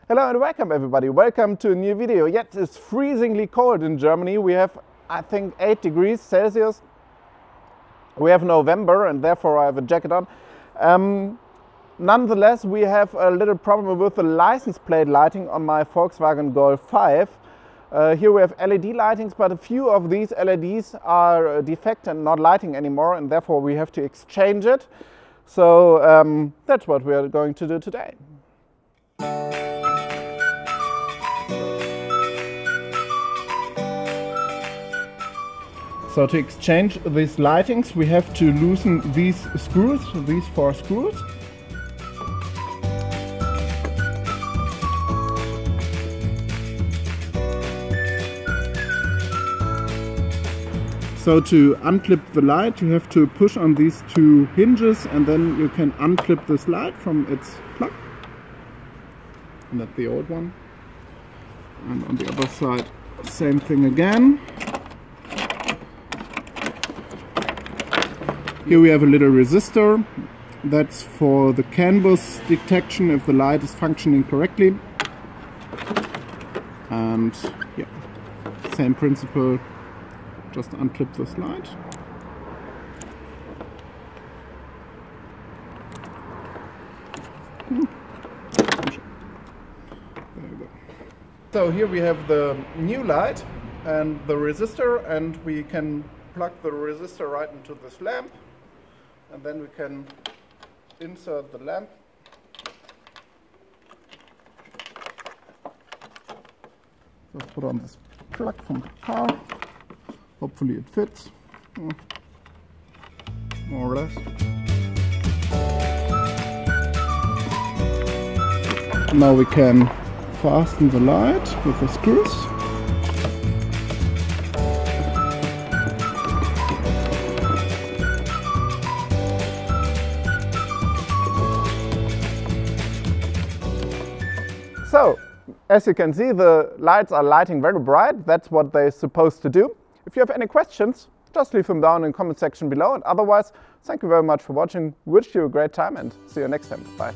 Hello and welcome everybody, welcome to a new video. Yet it's freezingly cold in Germany. We have, I think, 8 degrees Celsius. We have November and therefore I have a jacket on. Nonetheless, we have a little problem with the license plate lighting on my Volkswagen Golf 5. Here we have LED lightings, but a few of these LEDs are defect and not lighting anymore, and therefore we have to exchange it. So that's what we are going to do today. So to exchange these lightings, we have to loosen these screws, these 4 screws. So to unclip the light, you have to push on these 2 hinges and then you can unclip this light from its plug. And that's the old one. And on the other side, same thing again. Here we have a little resistor. That's for the CAN bus detection if the light is functioning correctly. And yeah, same principle. Just unclip this light. There you go. So here we have the new light and the resistor, and we can plug the resistor right into this lamp, and then we can insert the lamp. Just put on this plug from the car. Hopefully it fits, more or less. Now we can fasten the light with the screws. So, as you can see, the lights are lighting very bright. That's what they're supposed to do. If you have any questions, just leave them down in the comment section below. And otherwise, thank you very much for watching. Wish you a great time and see you next time. Bye.